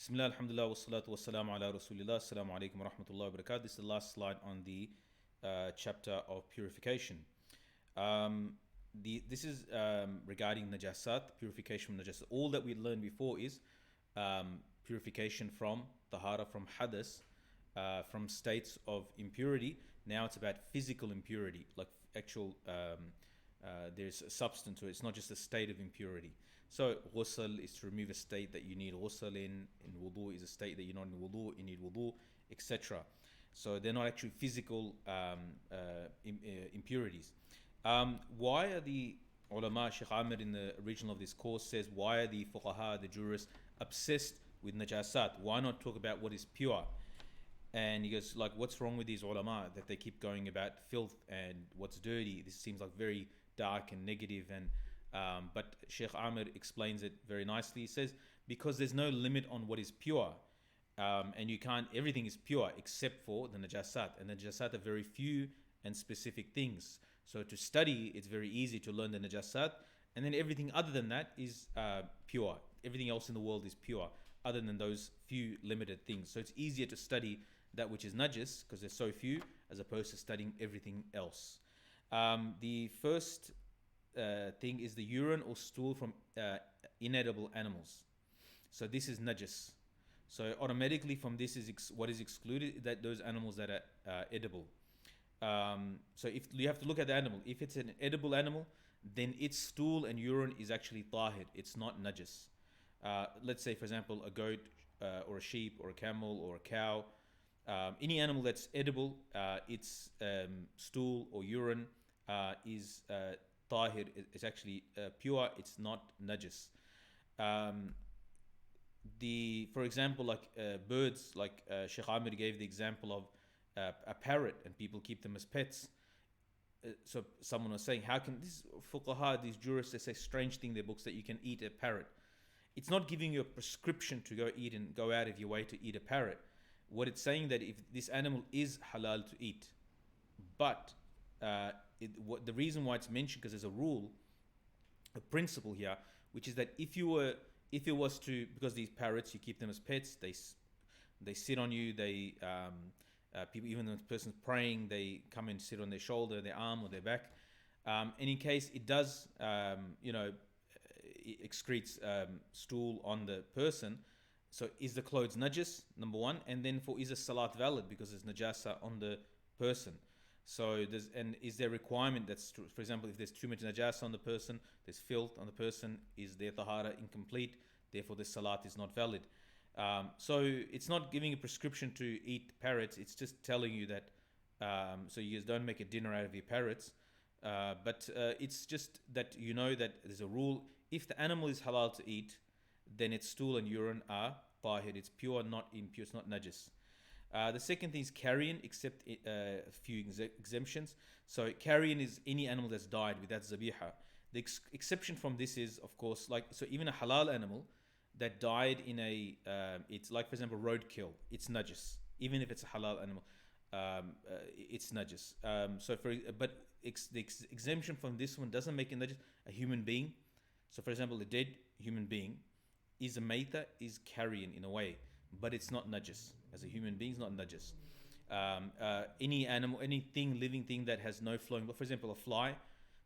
Bismillah, alhamdulillah, wassalatu wassalamu ala rasulillah, assalamu alaikum wa rahmatullahi wa barakatuh. This is the last slide on the chapter of purification. This is regarding najasat, purification from najasat. All that we learned before is purification from tahara, from hadas, from states of impurity. Now it's about physical impurity, like actual there's a substance to it. It's not just a state of impurity. So ghusl is to remove a state that you need ghusl in. In wudu is a state that you're not in wudu, you need wudu, etc. So they're not actually physical impurities. Why are the ulama, Sheikh Amir in the original of this course says, why are the fuqaha, the jurists, obsessed with najasat? Why not talk about what is pure? And he goes, like, what's wrong with these ulama that they keep going about filth and what's dirty? This seems like very dark and negative. And but Sheikh Amir explains it very nicely. He says, because there's no limit on what is pure. And you can't, everything is pure except for the najasat. And the najasat are very few and specific things. So to study, it's very easy to learn the najasat. And then everything other than that is pure. Everything else in the world is pure, other than those few limited things. So it's easier to study that which is najis, because there's so few, as opposed to studying everything else. The first thing is the urine or stool from inedible animals. So this is najis. So automatically from this is what is excluded, that those animals that are edible. So if you have to look at the animal, if it's an edible animal, then its stool and urine is actually tahir. It's not najis. Let's say, for example, a goat or a sheep or a camel or a cow. Any animal that's edible, its stool or urine is tahir. It's actually pure. It's not najis. For example, like birds, like Sheikh Amir gave the example of a parrot, and people keep them as pets. So someone was saying, how can this fuqaha, these jurists, they say strange thing in their books that you can eat a parrot. It's not giving you a prescription to go eat and go out of your way to eat a parrot. What it's saying that if this animal is halal to eat, but the reason why it's mentioned, because there's a rule, a principle here, which is that if it was to, because these parrots, you keep them as pets, they sit on you, people, even when the person's praying, they come and sit on their shoulder, their arm, or their back. And in case it does, it excretes stool on the person. So is the clothes najis, number one, and then is a salat valid because there's najasa on the person. So is there a requirement that's true? For example, if there's too much najasa on the person, there's filth on the person, is their tahara incomplete? Therefore, the salat is not valid. So it's not giving a prescription to eat parrots. It's just telling you that so you guys don't make a dinner out of your parrots. But it's just that you know that there's a rule. If the animal is halal to eat, then its stool and urine are tahir. It's pure, not impure. It's not najis. The second thing is carrion, except a few exemptions. So carrion is any animal that's died without zabiha. The exception from this is, of course, so even a halal animal that died in it's like, for example, roadkill. It's najis, even if it's a halal animal. It's najis. The exemption from this one doesn't make it najis. A human being. So, for example, a dead human being is a maita, is carrion in a way, but it's not najis. As a human being, it's not najis. Any animal, anything, living thing that has no flowing blood, for example, a fly.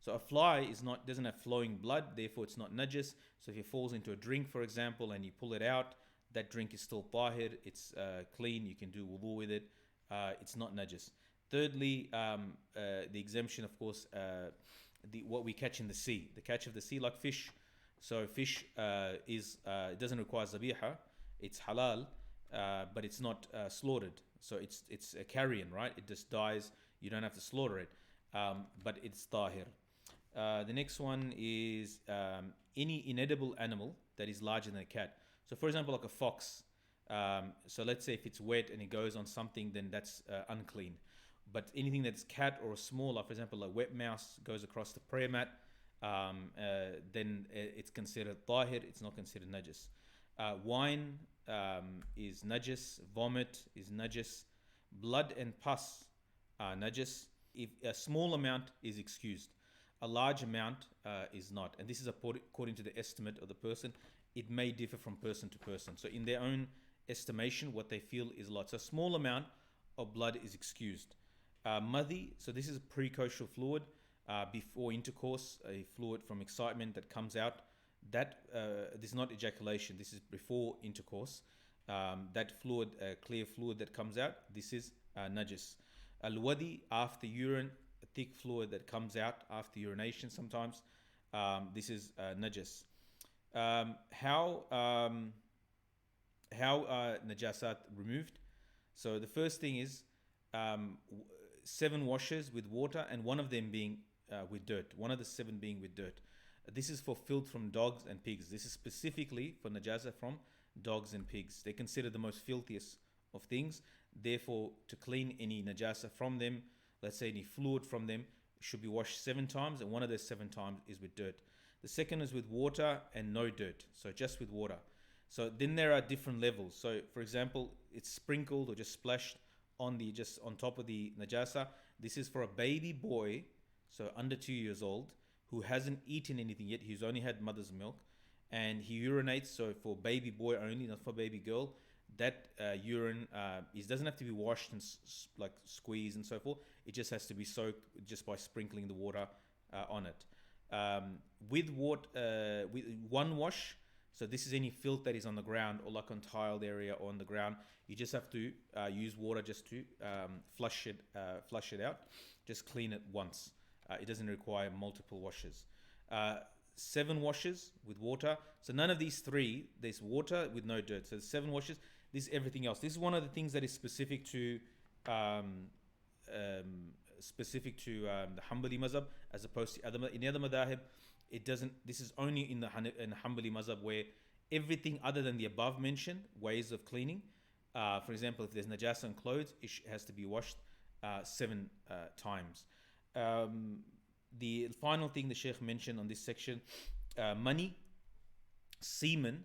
So a fly doesn't have flowing blood, therefore it's not najis. So if it falls into a drink, for example, and you pull it out, that drink is still tahir. It's clean. You can do wudu with it. It's not najis. Thirdly, the exemption, of course, what we catch in the sea, the catch of the sea, like fish. So fish it doesn't require zabiha. It's halal, but it's not slaughtered. So it's a carrion, right? It just dies. You don't have to slaughter it, but it's tahir. The next one is any inedible animal that is larger than a cat. So for example, like a fox. So let's say if it's wet and it goes on something, then that's unclean. But anything that's cat or smaller, for example, a wet mouse goes across the prayer mat, then it's considered tahir. It's not considered najis. Wine is najis. Vomit is najis. Blood and pus are najis. If a small amount is excused, a large amount is not. And this is according to the estimate of the person. It may differ from person to person. So in their own estimation, what they feel is a lot. So a small amount of blood is excused. Madhi, so this is a precocial fluid before intercourse, a fluid from excitement that comes out. That this is not ejaculation. This is before intercourse. That fluid, clear fluid that comes out, this is najis. Al-wadi, after urine, a thick fluid that comes out after urination sometimes, this is najis. How are najasat removed? So the first thing is 7 washes with water, and one of them being with dirt. One of the 7 being with dirt. This is for filth from dogs and pigs. This is specifically for najasa from dogs and pigs. They're considered the most filthiest of things. Therefore, to clean any najasa from them, let's say any fluid from them, should be washed 7 times, and one of those 7 times is with dirt. The second is with water and no dirt, so just with water. So then there are different levels. So for example, it's sprinkled or just splashed on top of the najasa. This is for a baby boy, so under 2 years old, who hasn't eaten anything yet. He's only had mother's milk, and he urinates. So for baby boy only, not for baby girl. That urine doesn't have to be washed and like squeezed and so forth. It just has to be soaked just by sprinkling the water on it. With one wash, so this is any filth that is on the ground or like on tiled area or on the ground. You just have to use water just to flush it out. Just clean it once. It doesn't require multiple washes. 7 washes with water. So none of these 3, there's water with no dirt. So 7 washes. This is everything else. This is one of the things that is specific to the Hanbali mazhab as opposed to in the other madhahib. It doesn't. This is only in the Hanbali mazhab where everything other than the above mentioned ways of cleaning. For example, if there's najasa on clothes, it has to be washed 7 times. The final thing the Sheikh mentioned on this section, money, semen.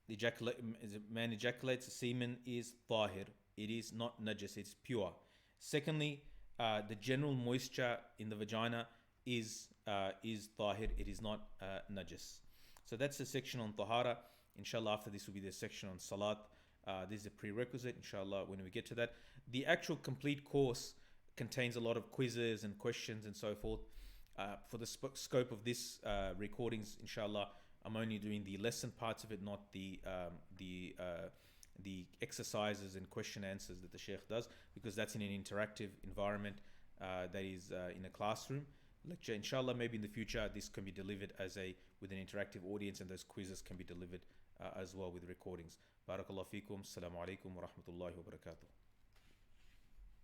Man ejaculates, semen is tahir. It is not najis, it's pure. Secondly, the general moisture in the vagina is tahir, it is not najis. So that's the section on tahara. Inshallah, after this will be the section on salat. This is a prerequisite, inshallah, when we get to that. The actual complete course contains a lot of quizzes and questions and so forth. For the scope of this recordings, inshallah, I'm only doing the lesson parts of it, not the exercises and question answers that the Sheikh does, because that's in an interactive environment that is in a classroom lecture. Inshallah, maybe in the future this can be delivered with an interactive audience, and those quizzes can be delivered as well with recordings. Barakallahu feekum. Assalamu alaikum wa rahmatullahi wa barakatuh.